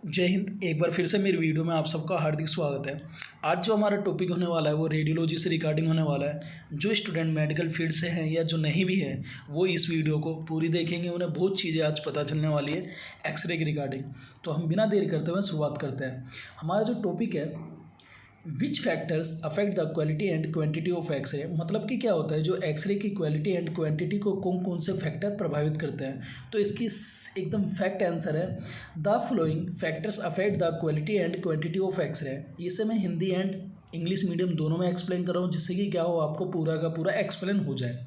जय हिंद। एक बार फिर से मेरी वीडियो में आप सबका हार्दिक स्वागत है। आज जो हमारा टॉपिक होने वाला है वो रेडियोलॉजी से रिगार्डिंग होने वाला है। जो स्टूडेंट मेडिकल फील्ड से हैं या जो नहीं भी हैं वो इस वीडियो को पूरी देखेंगे, उन्हें बहुत चीज़ें आज पता चलने वाली है एक्सरे के रिगार्डिंग। तो हम बिना देरी करते हुए शुरुआत करते हैं। हमारा जो टॉपिक है which factors affect the quality and quantity of X-ray, मतलब कि क्या होता है जो एक्सरे की क्वालिटी एंड क्वांटिटी को कौन कौन से फैक्टर प्रभावित करते हैं। तो इसकी एकदम फैक्ट आंसर है the following factors affect the quality and quantity of X-ray. इसे मैं हिंदी एंड इंग्लिश मीडियम दोनों में एक्सप्लेन कर रहा हूँ, जिससे कि क्या हो आपको पूरा का पूरा एक्सप्लेन हो जाए।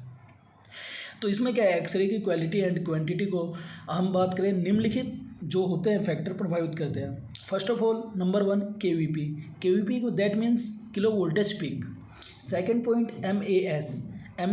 तो इसमें क्या है, एक्सरे की क्वालिटी एंड क्वांटिटी को हम बात करें, निम्नलिखित जो होते हैं फैक्टर प्रभावित करते हैं। First of all number 1 K V P को that means kilo voltage peak. Second point M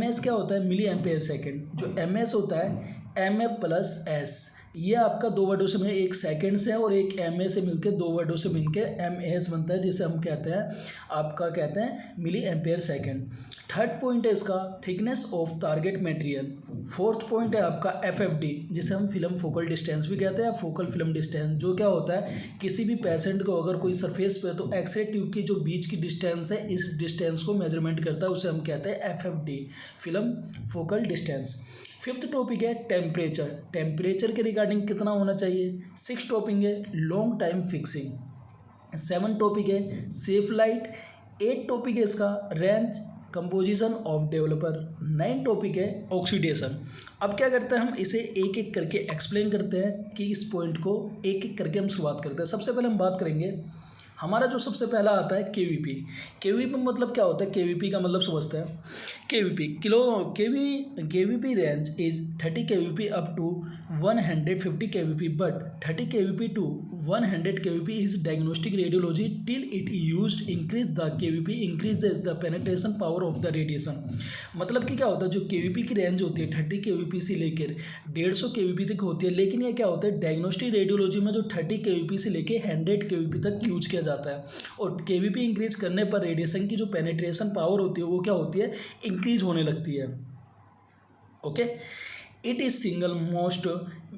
S क्या होता है, मिली एम्पेयर सेकेंड। जो एम एस होता है एम ए प्लस एस, ये आपका दो वर्डों से मिले, एक सेकेंड से और एक एम ए से मिलकर दो वर्डों से मिलकर एम एस बनता है, जिसे हम कहते हैं आपका कहते हैं milli ampere second. Third point है इसका thickness of target material. Fourth point है आपका एफ एफ डी, जिसे हम फिल्म फोकल डिस्टेंस भी कहते हैं, फोकल फिल्म डिस्टेंस। जो क्या होता है, किसी भी पेशेंट को अगर कोई सरफेस पे तो एक्सरे ट्यूब की जो बीच की डिस्टेंस है इस डिस्टेंस को मेजरमेंट करता है, उसे हम कहते हैं F F D, film focal distance. Fifth topic है टेम्परेचर के रिगार्डिंग कितना होना चाहिए। सिक्स टॉपिक है long time fixing. Seven topic है सेफ लाइट। एट टॉपिक है इसका range composition of developer. 9 topic है ऑक्सीडेशन। अब क्या करते हैं, हम इसे एक एक करके एक्सप्लेन करते हैं कि इस पॉइंट को एक एक करके हम शुरुआत करते हैं। सबसे पहले हम बात करेंगे, हमारा जो सबसे पहला आता है के वी पी मतलब क्या होता है, के वी पी का मतलब समझते हैं। के वी पी रेंज इज 30 के वी पी अप टू 150 के वी पी, बट 30 के V P to 100 K V P is diagnostic radiology till it used increase the K V P increases the penetration power of the radiation. मतलब कि क्या होता है, जो के V P की रेंज होती है 30 के वी पी से लेकर 150 के वी पी तक होती है, लेकिन ये क्या होता है डायग्नोस्टिक रेडियोलॉजी में जो 30 के वी पी से लेकर 100 के वी पी तक यूज किया जाता है। और के वी पी इंक्रीज करने पर रेडिएशन की जो पेनिट्रेशन पावर होती है वो क्या होती है, इंक्रीज होने लगती है। Okay, it is single most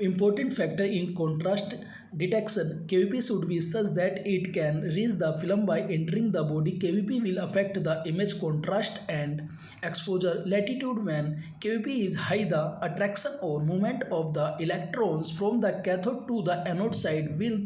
important factor in contrast detection. KVP should be such that it can reach the film by entering the body. KVP will affect the image contrast and exposure latitude. When KVP is high, the attraction or movement of the electrons from the cathode to the anode side will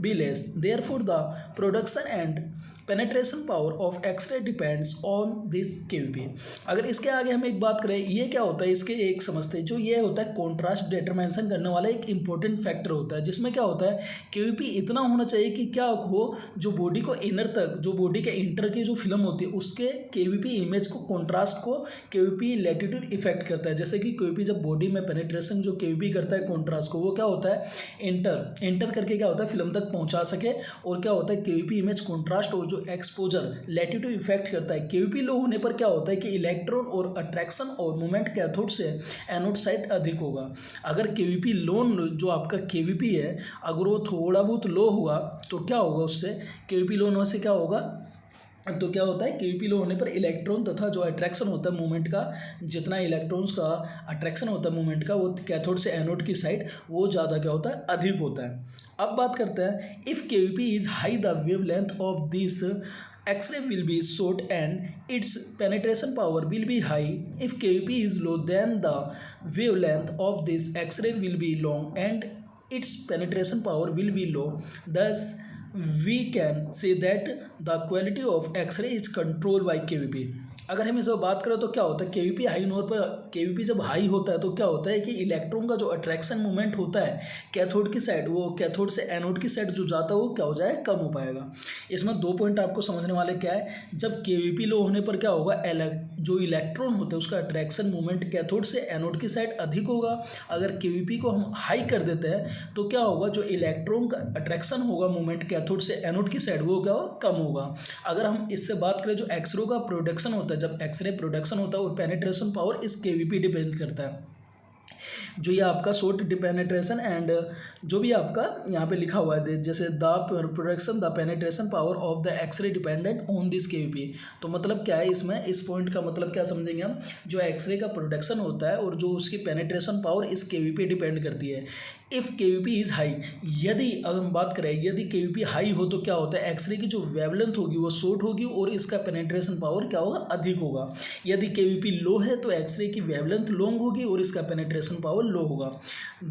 be less. Therefore, the production and penetration power of X-ray depends on this KVP. अगर इसके आगे हम एक बात करें, ये क्या होता है, इसके एक समझते हैं। जो ये होता है कॉन्ट्रास्ट डिटरमिनेशन करने वाला एक इंपॉर्टेंट फैक्टर होता है, जिसमें क्या होता है केवीपी इतना होना चाहिए कि क्या हो, जो बॉडी को इनर तक, जो बॉडी के इंटर की जो फिल्म होती है उसके केवीपी इमेज को, कॉन्ट्रास्ट को केवीपी लैटिट्यूड इफेक्ट करता है। जैसे कि केवीपी जब बॉडी में पेनिट्रेशन जो केवीपी करता है कॉन्ट्रास्ट को, वो क्या होता है इंटर करके क्या होता है फिल्म तक पहुंचा सके। और क्या होता है केवीपी इमेज कॉन्ट्रास्ट और जो एक्सपोजर लैटिट्यूड इफेक्ट करता है। केवीपी लो होने पर क्या होता है कि इलेक्ट्रॉन और अट्रैक्शन और मूवमेंट कैथोड से एनोड साइड अधिक होगा। अगर केवीपी लोन जो आपका केवीपी है अगर वो थोड़ा बहुत लो हुआ तो क्या होगा, उससे केवीपी लो होने से क्या होगा, तो क्या होता है केवीपी लो होने पर इलेक्ट्रॉन तथा जो अट्रैक्शन होता है मूवमेंट का, जितना इलेक्ट्रॉन्स का अट्रैक्शन होता है मूवमेंट का, वो कैथोड से एनोड की साइड वो ज़्यादा क्या होता है, अधिक होता है। अब बात करते हैं, if KVP is high the wavelength of this X-ray will be short and its penetration power will be high. If KVP is low, then the wavelength of this X-ray will be long and its penetration power will be low. Thus, we can say that the quality of X-ray is controlled by KVP. अगर हम इस बात करें तो क्या होता है, KVP high होने पर, केवीपी जब हाई होता है तो क्या होता है कि इलेक्ट्रॉन का जो अट्रैक्शन मूवमेंट होता है कैथोड की साइड, वो कैथोड से एनोड की साइड जो जाता है वो क्या हो जाए, कम हो पाएगा। इसमें दो पॉइंट आपको समझने वाले क्या है, जब केवीपी लो होने पर क्या होगा, जो इलेक्ट्रॉन होता है उसका अट्रैक्शन मूवमेंट कैथोड से एनोड की साइड अधिक होगा। अगर केवीपी को हम हाई कर देते हैं तो क्या होगा, जो इलेक्ट्रॉन का अट्रैक्शन होगा मूवमेंट कैथोड से एनोड की साइड वो क्या होगा, कम होगा। अगर हम इससे बात करें जो एक्सरे का प्रोडक्शन होता है, जब एक्सरे प्रोडक्शन होता है और पेनिट्रेशन पावर इस केवीपी डिपेंड करता है। जो ये आपका शॉर्ट पेनिट्रेशन एंड जो भी आपका यहाँ पे लिखा हुआ है, जैसे the production the penetration power of the X-ray dependent on this KVP. तो मतलब क्या है इसमें, इस पॉइंट का मतलब क्या समझेंगे हम, जो एक्सरे का प्रोडक्शन होता है और जो उसकी पेनिट्रेशन पावर इस केवीपी डिपेंड करती है। इफ़ KVP इज़ हाई, यदि अगर हम बात करें यदि KVP हाई हो तो क्या होता है, एक्सरे की जो वेवलेंथ होगी वो शॉर्ट होगी और इसका पेनेट्रेशन पावर क्या होगा, अधिक होगा। यदि KVP लो है तो एक्सरे की वेवलेंथ लॉन्ग होगी और इसका पेनेट्रेशन पावर लो होगा।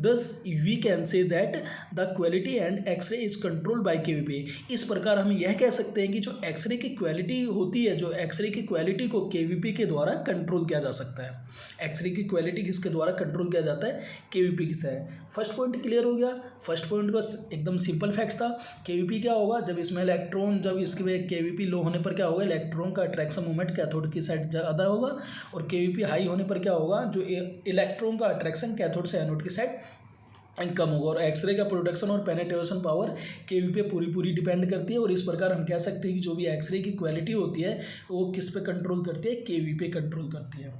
Thus we can say that the quality and X-ray is control by KVP। इस प्रकार हम यह कह सकते हैं कि जो एक्सरे की क्वालिटी होती है, जो एक्सरे की क्वालिटी को KVP के द्वारा कंट्रोल किया जा सकता है। एक्सरे की क्वालिटी किसके द्वारा कंट्रोल किया जाता है, KVP से। फर्स्ट पॉइंट क्लियर हो गया। फर्स्ट पॉइंट बस एकदम सिंपल फैक्ट था। KVP क्या होगा, जब इसमें इलेक्ट्रॉन, जब इसके KVP लो होने पर क्या होगा, इलेक्ट्रॉन का अट्रैक्शन मोमेंट कैथोड की साइड ज़्यादा होगा और KVP हाई होने पर क्या होगा, जो इलेक्ट्रॉन का अट्रैक्शन कैथोड से एनोड की साइड कम होगा। और एक्सरे का प्रोडक्शन और पेनेट्रेशन पावर KVP पे पूरी डिपेंड करती है। और इस प्रकार हम कह सकते हैं कि जो भी एक्सरे की क्वालिटी होती है वो किस पे कंट्रोल करती है, KVP पे कंट्रोल करती है।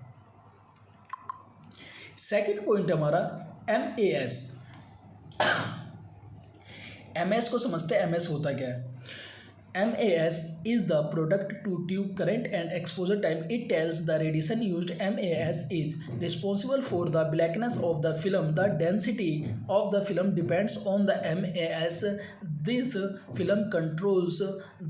सेकंड पॉइंट है हमारा MAS। MS को समझते हैं, MS होता क्या है। MAS is the product to tube current and exposure time. It tells the radiation used. MAS is responsible for the blackness of the film. The density of the film depends on the MAS. This film controls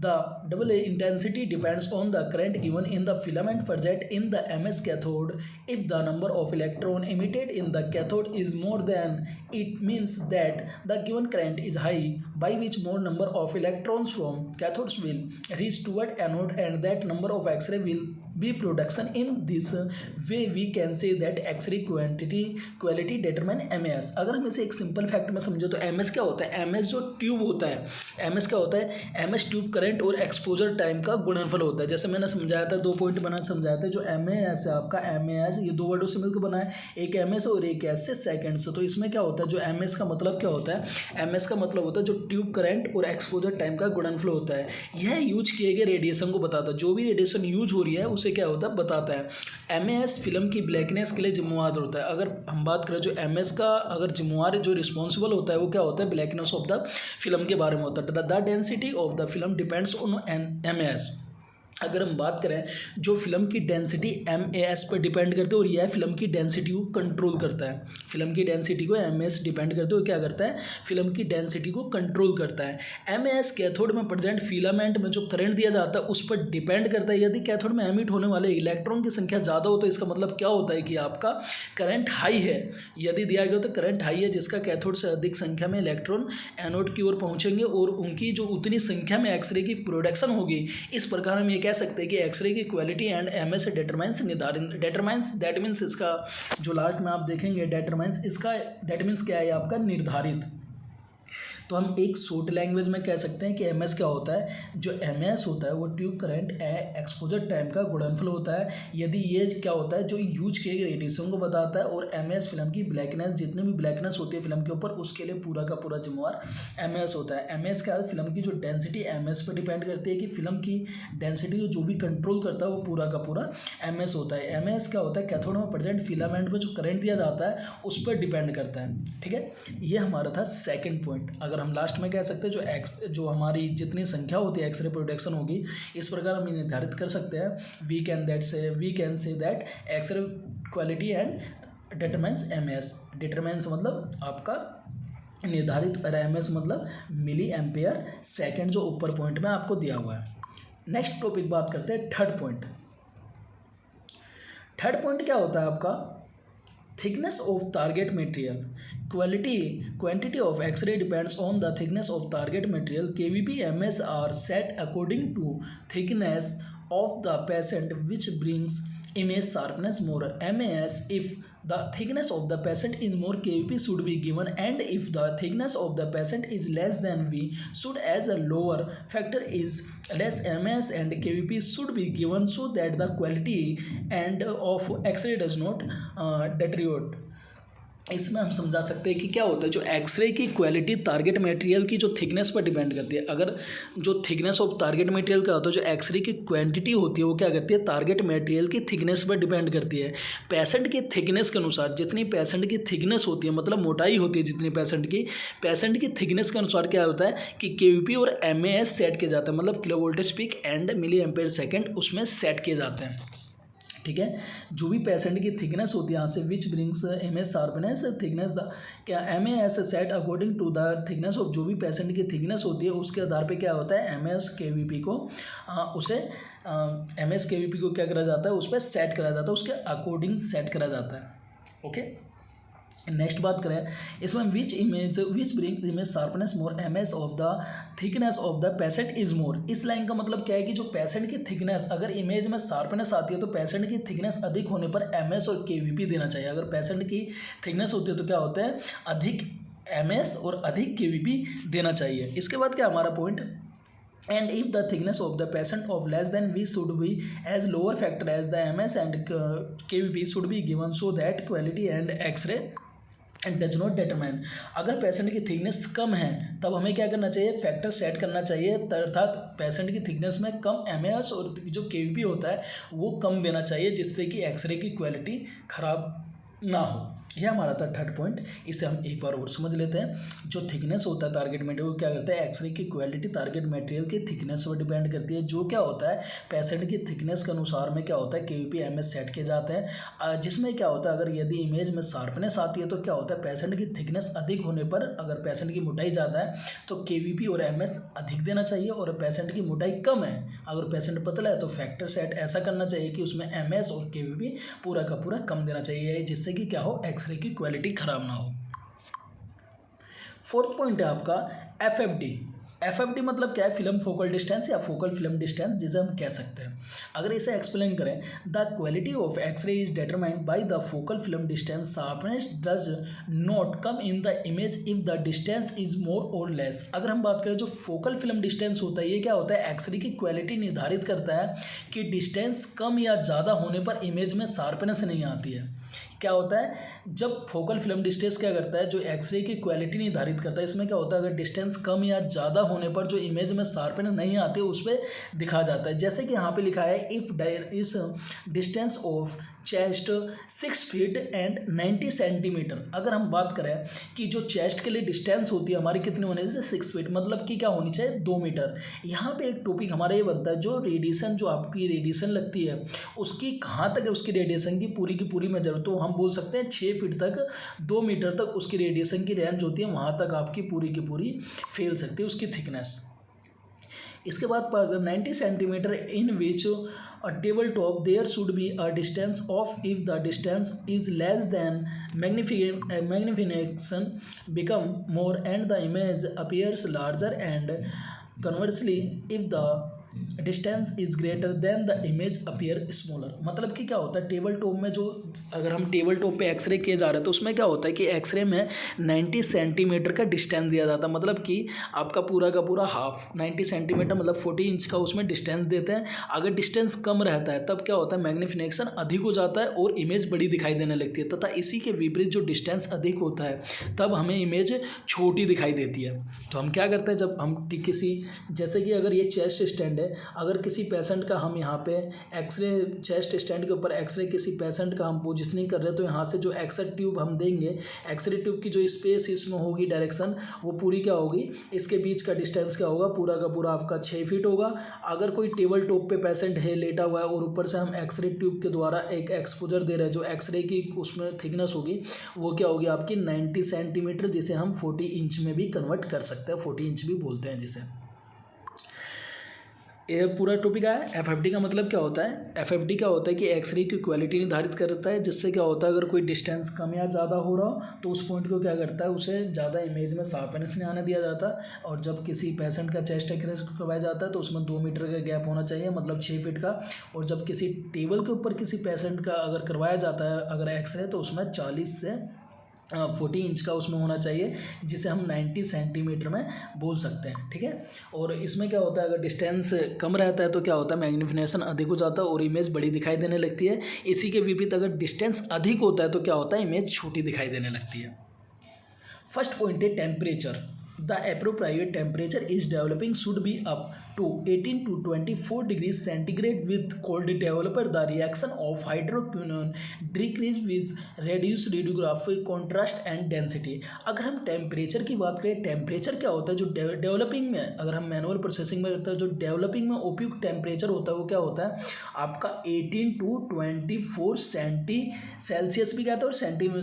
the double intensity depends on the current given in the filament present in the MS cathode. If the number of electron emitted in the cathode is more than, it means that the given current is high, by which more number of electrons from cathodes will reach toward anode and that number of X-ray will be production. In this way we can say that X-ray quality determine MAS। अगर हम इसे एक simple fact में समझे तो MS क्या होता है, MS जो ट्यूब होता है, MS क्या होता है, MS ट्यूब करंट और एक्सपोजर टाइम का गुणनफल होता है। जैसे मैंने समझाया था, 2 पॉइंट बना समझाया था। जो MAS है आपका, MAS ये 2 वर्डों से मिलकर बना है, एक MS और एक S से सेकेंड से। तो इसमें क्या होता है, जो MS का मतलब क्या होता है, MS का मतलब होता है जो ट्यूब करंट और एक्सपोजर टाइम का गुणनफल होता है। यह यूज किए गए रेडिएशन को बताता है, जो भी रेडिएशन यूज हो रही है उसे क्या होता है, बताता है। MS फिल्म की ब्लैकनेस के लिए जिम्मेवार होता है। अगर हम बात करें जो MS का अगर जिम्मेवार जो रिस्पॉन्सिबल होता है वो क्या होता है, ब्लैकनेस ऑफ द फिल्म के बारे में होता है। The density of the film depends on MS। अगर हम बात करें जो फिल्म की डेंसिटी MAS पर डिपेंड करते हैं और यह फिल्म की डेंसिटी को कंट्रोल करता है। फिल्म की डेंसिटी को MAS डिपेंड करते हुए क्या करता है, फिल्म की डेंसिटी को कंट्रोल करता है। MAS कैथोड में प्रेजेंट फिलामेंट में जो करंट दिया जाता है उस पर डिपेंड करता है। यदि कैथोड में एमिट होने वाले इलेक्ट्रॉन की संख्या ज़्यादा हो तो इसका मतलब क्या होता है कि आपका करंट हाई है। यदि दिया गया तो करंट हाई है जिसका कैथोड से अधिक संख्या में इलेक्ट्रॉन एनोड की ओर पहुँचेंगे और उनकी जो उतनी संख्या में एक्सरे की प्रोडक्शन होगी। इस प्रकार हम कह सकते हैं कि एक्सरे की quality and MS determines determines that means इसका जो लास्ट में आप देखेंगे डिटरमाइंस इसका दैट मीन्स क्या है आपका निर्धारित। तो हम एक शॉर्ट लैंग्वेज में कह सकते हैं कि MS क्या होता है, जो MS होता है वो ट्यूब करंट एक्सपोजर टाइम का गुणनफल होता है। यदि ये क्या होता है, जो यूज किए गए रेडिएशन को बताता है। और MS फिल्म की ब्लैकनेस, जितनी भी ब्लैकनेस होती है फिल्म के ऊपर उसके लिए पूरा का पूरा जिम्मेवार MS होता है। MS क्या है, फिल्म की जो डेंसिटी MS पर डिपेंड करती है कि फिल्म की डेंसिटी को जो भी कंट्रोल करता है वो पूरा का पूरा MS होता है। MS क्या होता है, कैथोड में प्रेजेंट फिलामेंट में जो करंट दिया जाता है उस पर डिपेंड करता है। ठीक है, ये हमारा था सेकेंड पॉइंट। अगर हम लास्ट में कह सकते हैं जो हमारी जितनी संख्या होती है एक्सरे प्रोडक्शन होगी, इस प्रकार हम निर्धारित कर सकते हैं। We can say that X-ray quality and determines MS। Determines मतलब आपका निर्धारित और MS मतलब मिली एम्पेयर सेकेंड, जो ऊपर पॉइंट में आपको दिया हुआ है। नेक्स्ट टॉपिक बात करते हैं थर्ड पॉइंट। थर्ड पॉइंट क्या होता है आपका, thickness of target material. Quantity of X-ray depends on the thickness of target material. KVP MS are set according to thickness of the patient, which brings image sharpness more. MAS, if the thickness of the patient is more, KVP should be given, and if the thickness of the patient is less than V should, as a lower factor is less, MS and KVP should be given so that the quality and of X-ray does not deteriorate। इसमें हम समझा सकते हैं कि क्या होता है, जो एक्सरे की क्वालिटी टारगेट मटेरियल की जो थिकनेस पर डिपेंड करती है। अगर जो थिकनेस ऑफ टारगेट मटेरियल क्या होता है, जो एक्सरे की क्वांटिटी होती है वो क्या करती है, टारगेट मटेरियल की थिकनेस पर डिपेंड करती है। पेशेंट की थिकनेस के अनुसार, जितनी पेशेंट की थिकनेस होती है मतलब मोटाई होती है जितनी पेशेंट की थिकनेस के अनुसार क्या होता है कि KVP और MAS सेट किया जाता है, मतलब kilo voltage peak and milli ampere second उसमें सेट किए जाते हैं। ठीक है। जो भी पेशेंट की थिकनेस होती है यहाँ से which brings image sharpness thickness the क्या M S set according to the thickness of जो भी पेशेंट की थिकनेस होती है उसके आधार पे क्या होता है एम एस के वी पी को उसे एम एस के वी पी को क्या करा जाता है उस पर सेट करा जाता है, उसके अकॉर्डिंग सेट करा जाता है। ओके, नेक्स्ट बात करें इसमें which bring image sharpness more M S of the thickness of the patient is more. इस लाइन का मतलब क्या है कि जो पेशेंट की थिकनेस अगर इमेज में शार्पनेस आती है तो पेशेंट की थिकनेस अधिक होने पर एम एस और के वी पी देना चाहिए। अगर पेशेंट की थिकनेस होती है तो क्या होता है अधिक एम एस और अधिक के वी पी देना चाहिए। इसके बाद क्या हमारा point and if the thickness of the patient of less than V should be as lower factor as the MS and KVP should be given so that quality and X-ray and does not determine। अगर patient की thickness कम है तब हमें क्या करना चाहिए factor set करना चाहिए, अर्थात पेशेंट की थिकनेस में कम MS और जो KVP होता है वो कम देना चाहिए जिससे कि एक्सरे की क्वालिटी खराब ना हो। यह हमारा था थर्ड पॉइंट। इसे हम एक बार और समझ लेते हैं। जो थिकनेस होता है टारगेट मटेरियल वो क्या करता है एक्सरे की क्वालिटी टारगेट मटेरियल की थिकनेस पर डिपेंड करती है। जो क्या होता है पेशेंट की थिकनेस के अनुसार में क्या होता है केवीपी एमएस सेट किए जाते हैं, जिसमें क्या होता है अगर यदि इमेज में शार्पनेस आती है तो क्या होता है पेशेंट की थिकनेस अधिक होने पर अगर पेशेंट की मोटाई ज़्यादा है तो केवीपी और एमएस अधिक देना चाहिए, और पेशेंट की मोटाई कम है अगर पेशेंट पतला है तो फैक्टर सेट ऐसा करना चाहिए कि उसमें एमएस और केवीपी पूरा का पूरा कम देना चाहिए जिससे कि क्या हो एक्सरे की क्वालिटी खराब ना हो। फोर्थ पॉइंट है आपका एफएफडी। एफएफडी मतलब क्या है फिल्म फोकल डिस्टेंस या फोकल फिल्म डिस्टेंस जिसे हम कह सकते हैं। अगर इसे एक्सप्लेन करें the quality of X-ray is determined by the focal film distance sharpness does not come in the image if the distance is more और लेस। अगर हम बात करें जो फोकल फिल्म डिस्टेंस होता है ये क्या होता है एक्सरे की क्वालिटी निर्धारित करता है कि डिस्टेंस कम या ज़्यादा होने पर इमेज में शार्पनेस नहीं आती है। क्या होता है जब फोकल फिल्म डिस्टेंस क्या करता है जो एक्सरे की क्वालिटी निर्धारित करता है, इसमें क्या होता है अगर डिस्टेंस कम या ज़्यादा होने पर जो इमेज में शार्पनेस नहीं आती उस पर दिखा जाता है। जैसे कि यहाँ पे लिखा है if there is distance of chest 6 feet and 90 centimetre. अगर हम बात करें कि जो चेस्ट के लिए डिस्टेंस होती है हमारी कितनी होनी चाहिए 6 फीट मतलब कि क्या होनी चाहिए 2 मीटर। यहाँ पे एक टॉपिक हमारा ये बनता है जो रेडिएशन जो आपकी रेडिएशन लगती है उसकी कहाँ तक है उसकी रेडिएशन की पूरी मेजर, तो हम बोल सकते हैं 6 फीट तक 2 मीटर तक उसकी रेडिएशन की रेंज होती है, वहाँ तक आपकी पूरी की पूरी फैल सकती है उसकी थिकनेस। इसके बाद 90 centimetre in which a table top there should be a distance of if the distance is less than magnification become more and the image appears larger and conversely if the distance is greater than the image appear smaller. मतलब कि क्या होता है table top में जो अगर हम table top पे एक्सरे किए जा रहे हैं तो उसमें क्या होता है कि एक्सरे में 90 सेंटीमीटर का डिस्टेंस दिया जाता है, मतलब कि आपका पूरा का पूरा हाफ 90 सेंटीमीटर मतलब 40 इंच का उसमें डिस्टेंस देते हैं। अगर डिस्टेंस कम रहता है तब क्या होता है मैग्नीफिकेशन अधिक हो जाता है और इमेज बड़ी दिखाई देने लगती है, तथा इसी के विपरीत जो डिस्टेंस अधिक होता है तब हमें इमेज छोटी दिखाई देती है। तो हम क्या करते हैं जब हम किसी जैसे कि अगर ये चेस्ट स्टैंड है अगर किसी पेशेंट का हम यहाँ पे एक्सरे चेस्ट स्टैंड के ऊपर एक्सरे किसी पेशेंट का हम पोजिशनिंग कर रहे हैं तो यहाँ से जो एक्सरे ट्यूब हम देंगे एक्सरे ट्यूब की जो स्पेस इसमें होगी डायरेक्शन वो पूरी क्या होगी इसके बीच का डिस्टेंस क्या होगा पूरा का पूरा आपका 6 फीट होगा। अगर कोई टेबल टॉप पे पेशेंट है लेटा हुआ है और ऊपर से हम एक्सरे ट्यूब के द्वारा एक एक्सपोजर दे रहे हैं जो एक्सरे की उसमें थिकनेस होगी वो क्या होगी आपकी 90 सेंटीमीटर जिसे हम 40 इंच में भी कन्वर्ट कर सकते हैं, 40 इंच भी बोलते हैं जिसे। ये पूरा टॉपिक आया। एफएफडी का मतलब क्या होता है, एफएफडी क्या होता है कि एक्सरे की क्वालिटी निर्धारित करता है जिससे क्या होता है अगर कोई डिस्टेंस कम या ज़्यादा हो रहा हो तो उस पॉइंट को क्या करता है उसे ज़्यादा इमेज में शार्पनेस नहीं आने दिया जाता। और जब किसी पेशेंट का चेस्ट एक्सरे करवाया जाता है तो उसमें 2 मीटर का गैप होना चाहिए मतलब 6 फीट का। और जब किसी टेबल के ऊपर किसी पेशेंट का अगर करवाया जाता है अगर एक्सरे तो उसमें 40 से 40 इंच का उसमें होना चाहिए जिसे हम 90 सेंटीमीटर में बोल सकते हैं, ठीक है। और इसमें क्या होता है अगर डिस्टेंस कम रहता है तो क्या होता है मैग्नीफिकेशन अधिक हो जाता है और इमेज बड़ी दिखाई देने लगती है। इसी के विपरीत अगर डिस्टेंस अधिक होता है तो क्या होता है इमेज छोटी दिखाई देने लगती है। फर्स्ट पॉइंट है temperature. The appropriate temperature is developing should be up to 18 to 24 degrees centigrade with cold developer. The reaction of hydroquinone decrease with reduced radiographic contrast and density. अगर हम टेम्परेचर की बात करें, टेम्परेचर क्या होता है जो डेवलपिंग में, अगर हम मैनुअल प्रोसेसिंग में करते हैं, जो डेवलपिंग में उपयुक्त टेम्परेचर होता है वो क्या होता है आपका 18 टू 24 सेल्सियस भी कहते हैं, और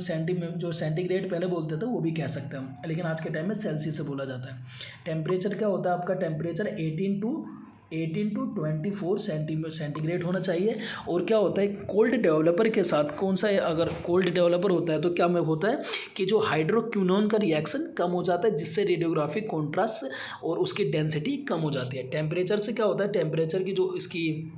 सेंटी में जो सेंटीग्रेड पहले बोलते थे वो भी कह सकते हैं हम, लेकिन आज के टाइम में सेल्सियस से बोला जाता है। टेम्परेचर क्या होता है आपका, टेम्परेचर 18 टू 24 सेंटीग्रेड होना चाहिए। और क्या होता है कोल्ड डेवलपर के साथ, कौन सा है, अगर कोल्ड डेवलपर होता है तो क्या में होता है कि जो हाइड्रोक्विनोन का रिएक्शन कम हो जाता है, जिससे रेडियोग्राफिक कॉन्ट्रास्ट और उसकी डेंसिटी कम हो जाती है। टेम्परेचर से क्या होता है, टेम्परेचर की जो इसकी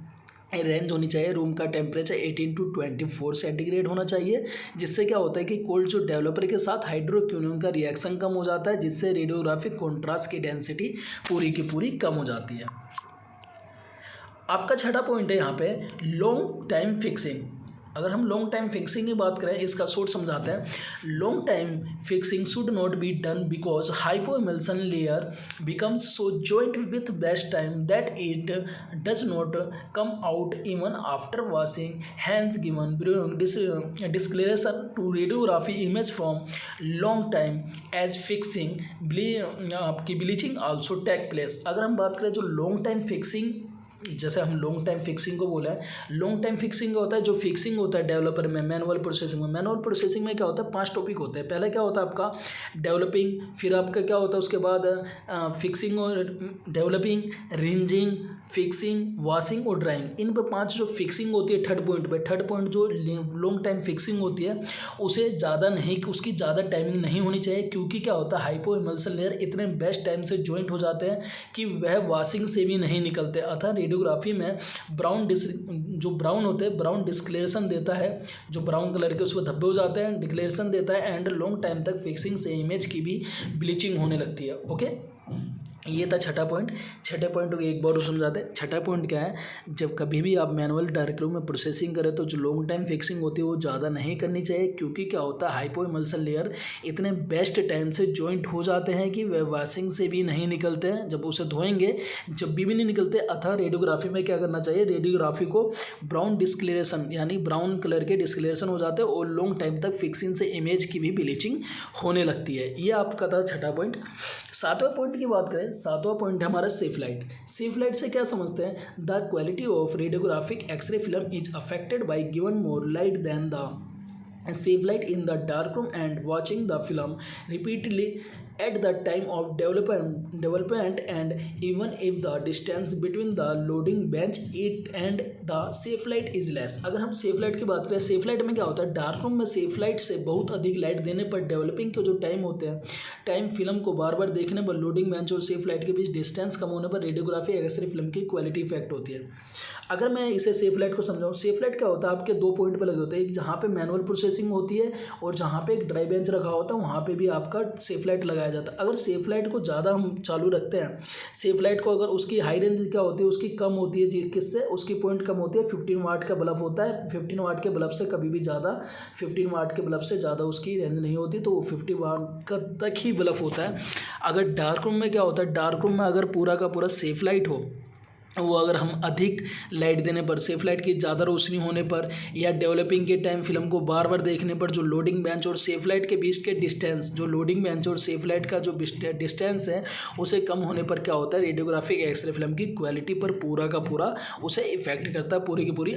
रेंज होनी चाहिए, रूम का टेम्परेचर 18 टू 24 सेंटीग्रेड होना चाहिए, जिससे क्या होता है कि कोल्ड जो डेवलपर के साथ हाइड्रोक्विनोन का रिएक्शन कम हो जाता है, जिससे रेडियोग्राफिक कॉन्ट्रास्ट की डेंसिटी पूरी की पूरी कम हो जाती है। आपका छठा पॉइंट है यहाँ पे लॉन्ग टाइम फिक्सिंग। अगर हम लॉन्ग टाइम फिक्सिंग की बात करें, इसका शॉर्ट समझाते हैं। Long time fixing should not be done because hypo emulsion layer becomes so joint with best time that it does not come out even after washing. Hence given discoloration to radiography image from long time as fixing आपकी bleaching also take place. अगर हम बात करें जो long time fixing, जैसे हम long time fixing को बोला है, लॉन्ग टाइम फिक्सिंग होता है जो फिक्सिंग होता है डेवलपर में मैनुअल प्रोसेसिंग में। मैनुअल प्रोसेसिंग में क्या होता है 5 टॉपिक होते हैं। पहले क्या होता है आपका डेवलपिंग, फिर आपका क्या होता है उसके बाद फिक्सिंग और डेवलपिंग, रिंजिंग, फिक्सिंग, वॉशिंग और ड्राइंग। इन पर 5 जो फिक्सिंग होती है थर्ड पॉइंट जो लॉन्ग टाइम फिक्सिंग होती है उसे ज़्यादा नहीं, उसकी ज़्यादा टाइमिंग नहीं होनी चाहिए, क्योंकि क्या होता है हाइपो इमल्सन लेयर इतने बेस्ट टाइम से ज्वाइंट हो जाते हैं कि वह वॉशिंग से भी नहीं निकलते। अतः रेडियोग्राफी में जो ब्राउन होते हैं, ब्राउन डिस्क्लेरेशन देता है, जो ब्राउन कलर के उस पर धब्बे हो जाते हैं, डिक्लेरेशन देता है एंड लॉन्ग टाइम तक फिक्सिंग से इमेज की भी ब्लीचिंग होने लगती है। ओके, ये था छठा पॉइंट। छठे पॉइंट को एक बार समझाते हैं। छठा पॉइंट क्या है, जब कभी भी आप मैनुअल डार्क रूम में प्रोसेसिंग करें तो जो लॉन्ग टाइम फिक्सिंग होती है वो ज़्यादा नहीं करनी चाहिए, क्योंकि क्या होता है हाइपो इमल्सन लेयर इतने बेस्ट टाइम से जॉइंट हो जाते हैं कि वह वॉशिंग से भी नहीं निकलते हैं, जब उसे धोएंगे जब भी नहीं निकलते। अतः रेडियोग्राफी में क्या करना चाहिए, रेडियोग्राफी को ब्राउन डिस्क्लेरेशन यानी ब्राउन कलर के डिस्क्लेरेशन हो जाते हैं और लॉन्ग टाइम तक फिक्सिंग से इमेज की भी ब्लीचिंग होने लगती है। ये आपका था छठा पॉइंट। सातवां पॉइंट की बात करें, सातवां पॉइंट है हमारा सेफ लाइट। सेफ लाइट से क्या समझते हैं, the quality of radiographic X-ray film is affected by given more light than the safe light in the dark room and watching the film repeatedly at the time of development and even if the distance between the loading bench it and the safe light is less। अगर हम safe light की बात करें, safe light में क्या होता है, dark room में सेफ लाइट से बहुत अधिक लाइट देने पर डेवलपिंग के जो टाइम होते हैं, टाइम फिल्म को बार बार देखने पर लोडिंग बेंच और सेफ लाइट के बीच डिस्टेंस कम होने पर रेडियोग्राफी एक्सरे फिल्म की क्वालिटी इफेक्ट होती है। अगर मैं इसे सेफ लाइट को समझाऊँ, सेफ लाइट क्या होता है आपके 2 पॉइंट पर लगे होते हैं, एक जहाँ पे मैनुअल प्रोसेसिंग होती है और जहाँ पे एक ड्राई बेंच रखा होता है वहाँ पे भी आपका सेफ लाइट लगाया जाता है। अगर सेफ लाइट को ज़्यादा हम चालू रखते हैं, सेफ लाइट को अगर उसकी हाई रेंज क्या होती है उसकी कम होती है, किससे, उसकी पॉइंट कम होती है, 15 वाट का बल्ब होता है, 15 वाट के बल्ब से कभी भी ज़्यादा, 15 वाट के बल्ब से ज़्यादा उसकी रेंज नहीं होती, तो वो 50 वाट का तक ही बल्ब होता है। अगर डार्क रूम में क्या होता है, डार्क रूम में अगर पूरा का पूरा सेफ लाइट हो, वो अगर हम अधिक लाइट देने पर, सेफ लाइट की ज़्यादा रोशनी होने पर या डेवलपिंग के टाइम फिल्म को बार बार देखने पर जो लोडिंग बेंच और सेफ लाइट के बीच के डिस्टेंस, जो लोडिंग बेंच और सेफ लाइट का जो डिस्टेंस है उसे कम होने पर क्या होता है, रेडियोग्राफिक एक्सरे फिल्म की क्वालिटी पर पूरा का पूरा उसे इफेक्ट करता है, पूरी की पूरी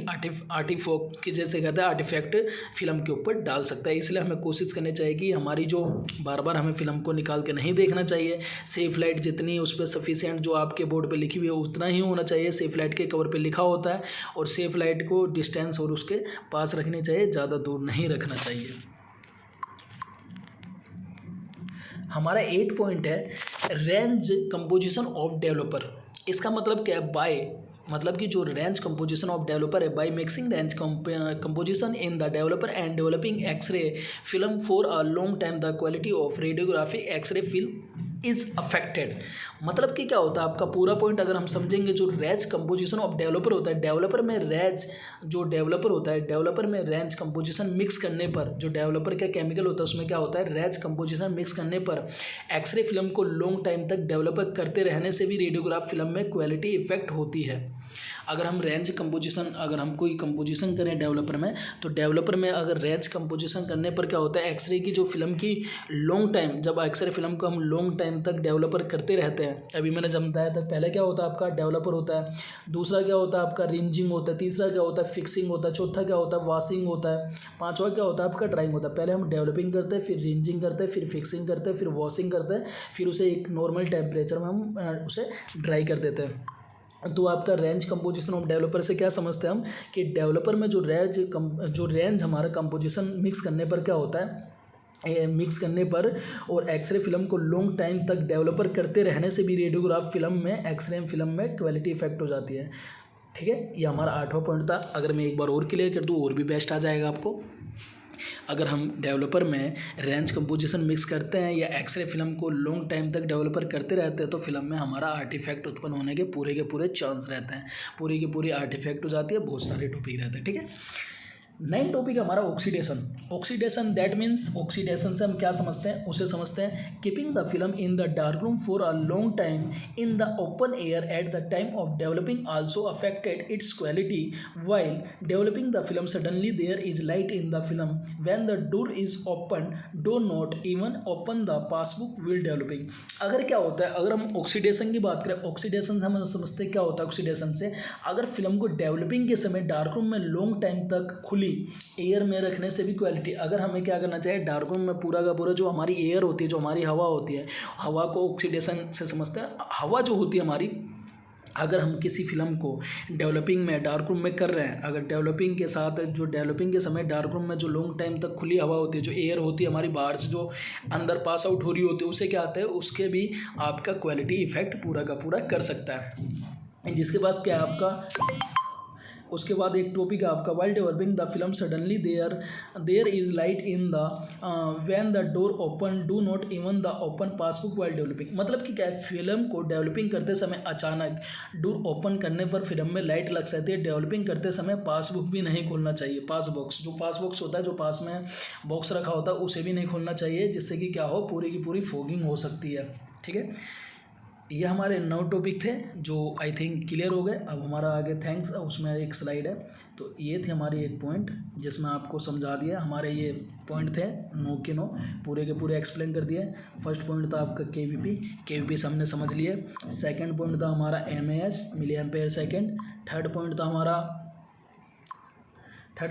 आर्टिफोक की जैसे कहते हैं आर्टिफैक्ट फिल्म के ऊपर डाल सकता है। इसलिए हमें कोशिश करनी चाहिए कि हमारी जो बार बार हमें फिल्म को निकाल के नहीं देखना चाहिए, सेफ लाइट जितनी उस पर सफिशिएंट जो आपके बोर्ड पर लिखी हुई है उतना ही होना चाहिए, सेफ लाइट के कवर पे लिखा होता है, और सेफ लाइट को डिस्टेंस और उसके पास रखनी चाहिए, ज़्यादा दूर नहीं रखना चाहिए। हमारा 8 पॉइंट है रेंज कंपोजिशन ऑफ डेवलपर। इसका मतलब क्या है, बाय मतलब कि जो रेंज कंपोजिशन ऑफ डेवलपर है, by mixing range composition in the developer and developing X-ray film for a long time the quality of radiographic X-ray film is affected. मतलब कि क्या होता है आपका पूरा पॉइंट अगर हम समझेंगे, जो रेंज कंपोजिशन ऑफ डेवलपर होता है, डेवलपर में रेंज जो डेवलपर होता है, डेवलपर में रेंज कंपोजिशन मिक्स करने पर, जो डेवलपर का केमिकल होता है उसमें क्या होता है, रेंज कंपोजिशन मिक्स करने पर एक्सरे फिल्म को लॉन्ग टाइम तक डेवलपर करते रहने से भी रेडियोग्राफ फिल्म में क्वालिटी इफेक्ट होती है। अगर हम रेंज कंपोजिशन, अगर हम कोई कंपोजिशन करें डेवलपर में, तो डेवलपर में अगर रेंज कंपोजिशन करने पर क्या होता है, एक्सरे की जो फिल्म की लॉन्ग टाइम, जब एक्सरे फिल्म को हम लॉन्ग टाइम तक डेवलपर करते रहते हैं, अभी मैंने जब बताया था पहले क्या होता है आपका डेवलपर होता है, दूसरा क्या होता है आपका रिंजिंग होता है, तीसरा क्या होता है फिक्सिंग होता है, चौथा क्या होता है वॉशिंग होता है, पांचवा क्या होता है आपका ड्राइंग होता है। पहले हम डेवलपिंग करते हैं, फिर रिंजिंग करते हैं, फिर फिक्सिंग करते हैं, फिर वॉशिंग करते हैं, फिर उसे एक नॉर्मल टेम्परेचर में हम उसे ड्राई कर देते हैं। तो आपका रेंज कंपोजिशन ऑफ डेवलपर से क्या समझते हैं हम कि डेवलपर में जो रेंज हमारा कंपोजिशन मिक्स करने पर क्या होता है, मिक्स करने पर और एक्सरे फिल्म को लॉन्ग टाइम तक डेवलपर करते रहने से भी रेडियोग्राफ फिल्म में, एक्सरे फिल्म में क्वालिटी इफेक्ट हो जाती है। ठीक है, ये हमारा 8वां पॉइंट था। अगर मैं एक बार और क्लियर कर दूँ और भी बेस्ट आ जाएगा आपको। अगर हम डेवलपर में रेंज कंपोजिशन मिक्स करते हैं या एक्सरे फिल्म को लॉन्ग टाइम तक डेवलपर करते रहते हैं तो फिल्म में हमारा आर्टिफैक्ट उत्पन्न होने के पूरे चांस रहते हैं, पूरी की पूरी आर्टिफैक्ट हो जाती है, बहुत सारे टॉपिक रहते हैं। ठीक है, 9 टॉपिक हमारा oxidation. Oxidation that means, oxidation से हम क्या समझते हैं, उसे समझते हैं keeping the film in the dark room for a long time in the open air at the time of developing also affected its quality while developing the film suddenly there is light in the film when the door is open do not even open the passbook will developing. अगर क्या होता है, अगर हम oxidation की बात करें, oxidation से हम समझते हैं क्या होता है ऑक्सीडेशन से, अगर फिल्म को डेवलपिंग के समय डार्क रूम में लॉन्ग टाइम तक खुली एयर में रखने से भी क्वालिटी, अगर हमें क्या करना चाहिए, डार्क रूम में पूरा का पूरा जो हमारी एयर होती है, जो हमारी हवा होती है, हवा को ऑक्सीडेशन से समझते हैं। हवा जो होती है हमारी, अगर हम किसी फिल्म को डेवलपिंग में डार्क रूम में कर रहे हैं, अगर डेवलपिंग के साथ, जो डेवलपिंग के समय डार्क रूम में जो लॉन्ग टाइम तक खुली हवा होती है, जो एयर होती है हमारी बाहर से जो अंदर पास आउट हो रही होती है, उसे क्या आता है, उसके भी आपका क्वालिटी इफेक्ट पूरा का पूरा कर सकता है। जिसके पास क्या है आपका, उसके बाद एक टॉपिक है आपका while developing the film suddenly there is light in the when the door open do not even the open passbook while developing. मतलब कि क्या है, फिल्म को डेवलपिंग करते समय अचानक डोर ओपन करने पर फिल्म में लाइट लग सकती है। डेवलपिंग करते समय पासबुक भी नहीं खोलना चाहिए, पास बॉक्स होता है, जो पास में बॉक्स रखा होता है, उसे भी नहीं खोलना चाहिए, जिससे कि क्या हो, पूरी की पूरी फॉगिंग हो सकती है। ठीक है, ये हमारे 9 टॉपिक थे जो आई थिंक क्लियर हो गए। अब हमारा आगे थैंक्स, उसमें एक स्लाइड है, तो ये थी हमारी एक पॉइंट जिसमें आपको समझा दिया। हमारे ये पॉइंट थे 9 के 9 पूरे के पूरे एक्सप्लेन कर दिए। फर्स्ट पॉइंट था आपका केवीपी से हमने समझ लिए। सेकंड पॉइंट था हमारा MAS, milli ampere second. Third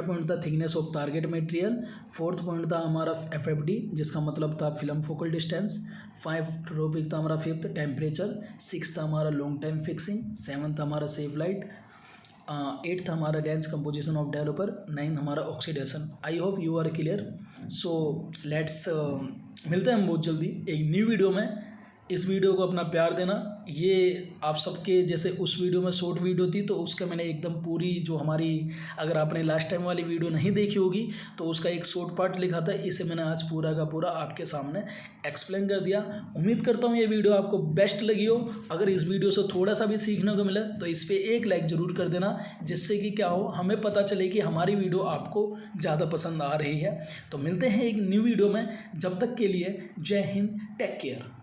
point था thickness of target material. Fourth point था हमारा एफएफडी, जिसका मतलब था फिल्म फोकल डिस्टेंस। 5 टॉपिक था हमारा फिफ्थ टेम्परेचर। 6 था हमारा लॉन्ग टाइम फिक्सिंग। 7 था हमारा सेफ लाइट। 8 था हमारा रेंज कंपोजिशन ऑफ डेवलपर। 9 हमारा oxidation. I hope you are clear. So let's मिलते हैं हम बहुत जल्दी एक न्यू वीडियो में। इस वीडियो को अपना प्यार देना। ये आप सबके जैसे उस वीडियो में शॉर्ट वीडियो थी, तो उसका मैंने एकदम पूरी जो हमारी, अगर आपने लास्ट टाइम वाली वीडियो नहीं देखी होगी तो उसका एक शॉर्ट पार्ट लिखा था, इसे मैंने आज पूरा का पूरा आपके सामने एक्सप्लेन कर दिया। उम्मीद करता हूँ ये वीडियो आपको बेस्ट लगी हो। अगर इस वीडियो से थोड़ा सा भी सीखने को मिला तो इस पर एक लाइक ज़रूर कर देना, जिससे कि क्या हो, हमें पता चले कि हमारी वीडियो आपको ज़्यादा पसंद आ रही है। तो मिलते हैं एक न्यू वीडियो में, जब तक के लिए जय हिंद, टेक केयर।